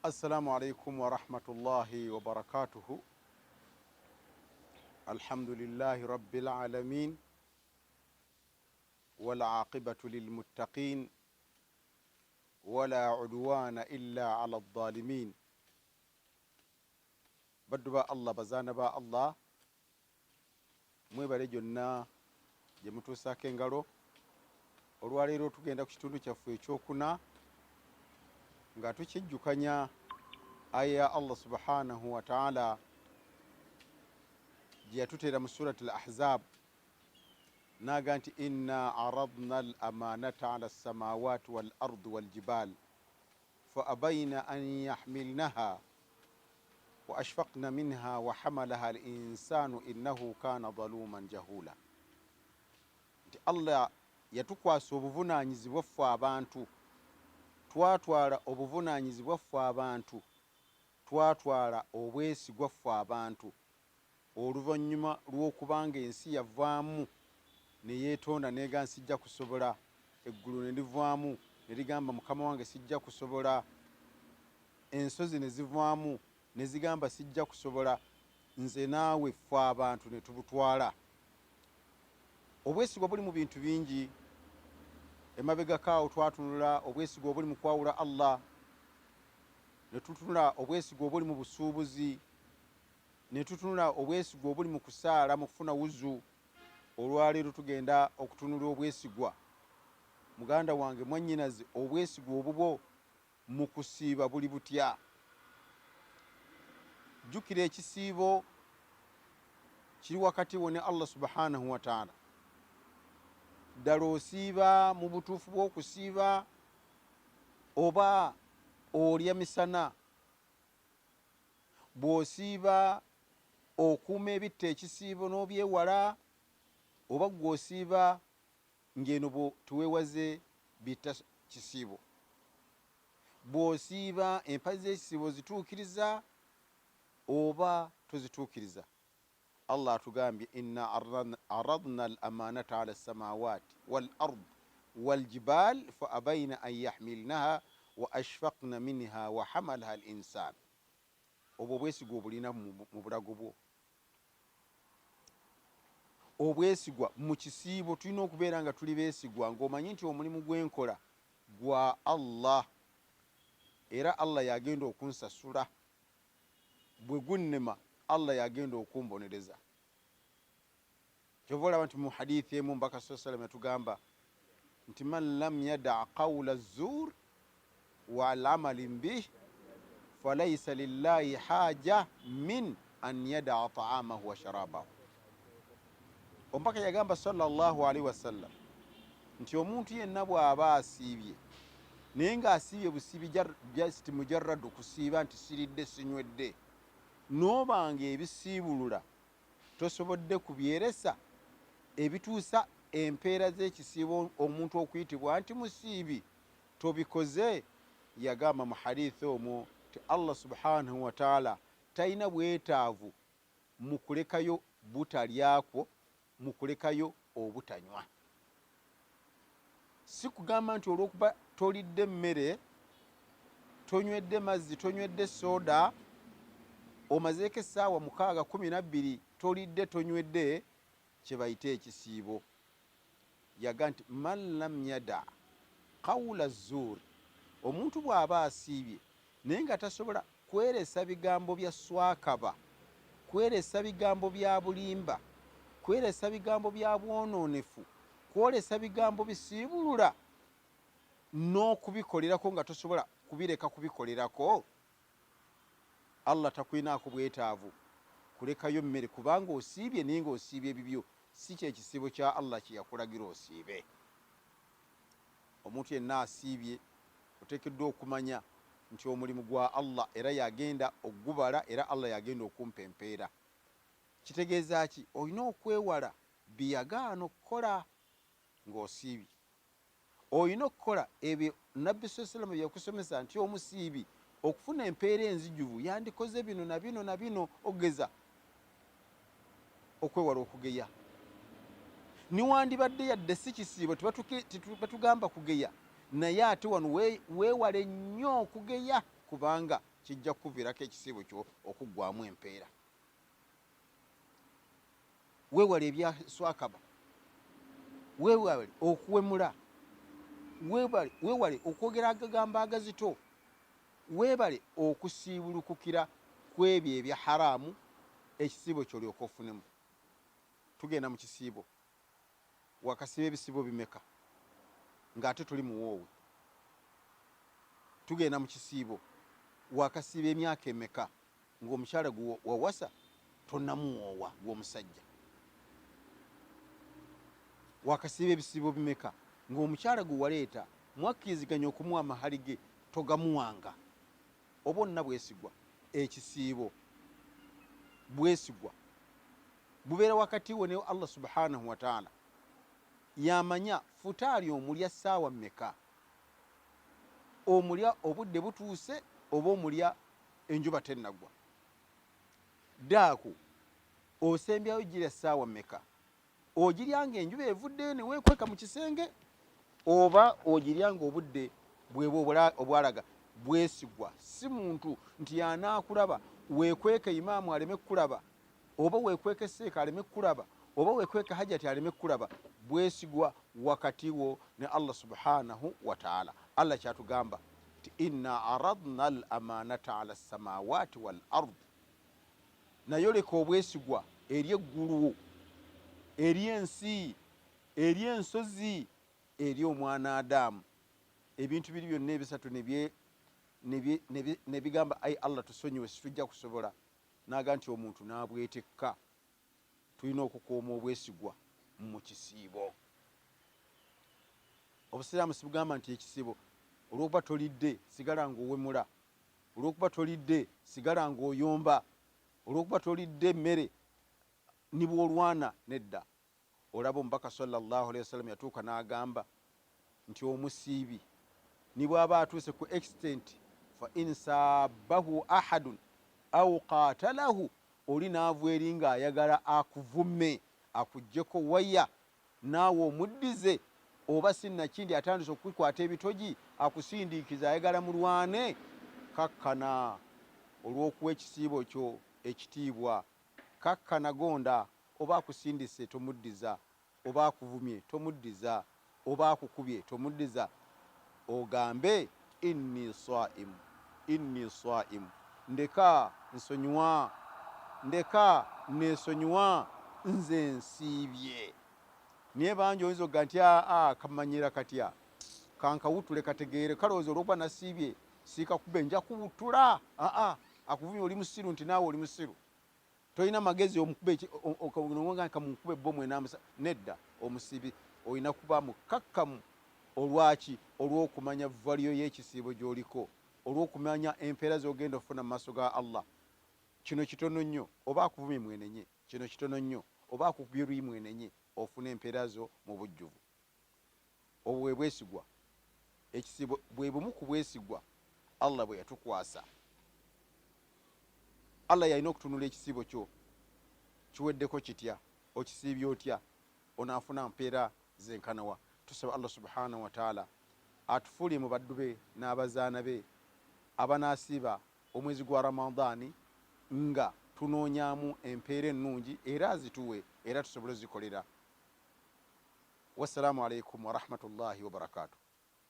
السلام عليكم ورحمة الله وبركاته. الحمد لله رب العالمين والعاقبة للمتقين ولا عدوان إلا على الظالمين. بدبا الله بزانبا الله mwebale gyonna gye mutuusaako engalo. Olwaleero tugenda ku kitundu kyaffe ekyokuna nga tukijjukanya aya ya Allah subhanahu wa ta'ala gye yatuteera mu surati al-Ahzab naga nti inna aradna al-amanata ala as-samawati wal-ardi wal-jibal fa abayna an yahmilnaha wa ashfaqna minha wa hamalaha al-insanu innahu kana zaluman jahula. Nti Allah yatukwasa obuvunaanyizibwa ffe abantu, twatwala obuvunaanyizibwa ffe abantu, twatwala obwesigwa ffe abantu oluvannyuma lw'okubanga ensi yavaamu ne yeetonda neega sijja kusobola, eggulu ne livaamu ne ligamba mukama wange sijja kusobola, ensozi ne zivaamu ne zigamba sijja kusobola, nze naawe ffe abantu ne tubutwala. Obwesigwa buli mu bintu bingi. Emabegakaawo twatunula obwesigwa obuli mu kwawula Allah, ne tutunula obwesigwa obuli mu busuubuzi, ne tutunula obwesigwa obuli mu kusaala mu kufuna wuzu. Olwaleero tugenda okutunula obwesigwa muganda wange mwannyinaze, obwesigwa obubwo mu kusiiba buli butya. Jjukira ekisiibo kiri wakati wo ne Allah subhanahu wa ta'ala. Ddala osiiba mu butuufu bw'okusiiba oba olya misana? Bw'osiiba okuuma ebitta ekisiibo n'obyewala, oba gw'osiiba ng'eno teweewaze bitta kisiibo? Bw'osiiba empazi z'ekisiibo zituukiriza oba tozituukiriza? Allah atugambye inna aradna al-amanata ala as-samawati wal-ard wal-jibal fa abayna an yahmilnaha wa ashfaqna minha wa hamalaha al-insan. Obwo bwesigwa obulina mu bulago bwo. Obwesigwa mu kisiibo tulina okubeera nga tuli beesigwa, ng'omanyi nti omulimu gwenkola gwa Allah era Allah yagenda okunsasula. Bwe gunnema Allah yagenda okumbonereza. Kyova olaba nti mu hadithi emu mbaka sallam yatugamba nti man lam yada qawla az-zur wa al-amalin bih falaysa lillahi haja min an yada ta'amahu wa sharabahu. Ompaka yagamba sallallahu alaihi wasallam nti omuntu yenna bw'aba asiibye naye ng'asiibye busiibi just mujarradu kusiiba nti siridde sinywedde, n'obanga ebisiibulula tosobodde kubyeresa ebituusa empeera z'ekisiibo omuntu okuyitibwa nti musiibi, tobikoze. Yagamba mu hadithi omwo ti Allah subhanahu wa ta'ala talina bwetaavu mu kulekayo butalyakwo, mu kulekayo obutanywa. Si kugamba nti olw'okuba tolidde mmere, tonywedde mazzi, tonywedde soda, omazeeko essaawa 6-12 tolidde tonywedde, kye bayita ekisiibo. Yaga nti man lam yada qawla zuur, omuntu bw'aba asiibye naye nga tasobola kweresa bigambo bya swakaba, kweresa bigambo bya bulimba, kweresa bigambo bya bwonoonefu, kwolesa bigambo bisiibulula n'okubikolerako nga tosobola kubireka kubikolerako, Allah takwinaako bwetaavu kulekayo mmere kubanga osiibye naye ng'osiibye bibyo. Si kyekisiibo kya Allah kye yakulagira osiibe. Omuntu yenna asiibye oteekeddwa okumanya nti omulimu gwa Allah era yagenda ogubala, era Allah yagenda okumpa empeera. Kitegeeza ki? Olina okwewala biyagaana okukola ng'osiibye. Olina okukola ebyo Nabbi sallallahu alayhi wa sallam byakusomesa nti omusiibi okufuna empeera enzijuvu yandikoze bino na bino na bino. Ogeza okwewala okugeya. Niwandibadde yadde si kisiibo tebatugamba kugeya, naye ate wano weewale nnyo okugeya kubanga kijja kukuviirako ekisiibo kyo okuggwamu empeera. Weewale ebyaswakaba, weewale okuwemula, weewale okwogera agagambo agazito, weebale okusiibulukukira ku ebyo ebya haraamu, ekisiibo kyolyoka ofunemu. Tugenda mu kisiibo, wakasiba ebisiibo bimeka ng'ate tuli muwoowe? Tugenda mu kisiibo, wakasiba emyaka emeka ng'omukyala gwe wawasa tonnamuwoowa gw'omusajja? Wakasiba ebisiibo bimeka ng'omukyala gwe waleeta mwakkiriziganya okumuwa amahali ge togamuwanga? Oba onna bwesigwa? Ekisiibo bwesigwa bubeera wakati wo ne Allah subhanahu wa ta'ala. Yamanya futaali omulya ssaawa mmeka, omulya obudde butuuse oba omulya enjuba tennagwa. Daaku osembyayo girya ssaawa mmeka, ogiryanga enjuba evuddeyo ne weekweka mu kisenge, oba ogiryanga obudde bweba obwalaga? Bwesigwa si muntu nti yanaakulaba weekweke imaamu aleme kulaba, oba weekweke seeka aleme kulaba, oba weekweke hajati aleme kulaba. Bwesigwa wakati wo ne Allah subhanahu wa ta'ala. Allah kyatugamba ti inna aradna al amanata ala samawati wal ard, nayo leka obwesigwa eri eggulu, eri ensi, eri ensozi, eri omwana Adamu. Ebintu biri byonna ebisatu ne bigamba ayi Allah tusonyiwe, situjja kusobola. Naga nti omuntu n'abwetekka. Tulina okukuuma obwesigwa mu kisiibo. Obusiraamu sibugamba nti ekisiibo olw'okuba tolidde sigala ng'owemula, olw'okuba tolidde sigala ng'oyomba, olw'okuba tolidde emmere nibwolwana. Nedda. Olaba omubaka sallallahu alaihi wasallam yatuuka n'agamba nti omusiibi nibw'aba atuuse ku extent fa insaabahu ahadun au qatalahu, oli naava eri ng'ayagala akuvume akuggyeko waya naawe omuddize, oba sinnakindi atandise okukwata ebitogi akusindiikiza ayagala mulwane, kakkana olw'okuwa ekisiibo kyo ekitiibwa. Kakkana gonda, oba akusindise tomuddiza, oba akuvumye tomuddiza, oba akukubye tomuddiza. Ogambe inni saimu, inni saimu, ndeka nsonyiwa, ndeka nesonyiwa, nze nsiibye. Naye bangi oyinza okuga nti kamanyira katya kankawutule kategeere, kalowooza olw'okuba nasiibye siikakube nja kuwutula. Akuvumye oli musiru nti naawe oli musiru, tolina magezi omukube bomu enamusa. Nedda. Omusiibi olina kuba mukakkamu. Olwaki? Olw'okumanya valyo y'ekisiibo gy'oliko, olw'okumanya empeera z'ogenda okufuna mu maaso ga Allah. Kino kitono nnyo, oba akuvumye mwenenye, kino kitono nnyo, oba akukubye luyi mwenenye, ofuna empeera zo mu bujjuvu. Obwo bwe bwesigwa. Ekisiibo bwe bumu ku bwesigwa Allah bwe yatukwasa. Allah yalina okutunula ekisiibo kyo kiweddeko kitya, okisiibye otya, onaafuna mpeera zenkanawa. Tusaba Allah subhanahu wa ta'ala atufuulire mu baddu be n'abazaana be abanaasiba omwezi gwa Ramadani nga tunoonyaamu empeera ennungi era azituwe era tusobole ozikolera. Wassalamu alaikum wa rahmatullahi wa barakatuh.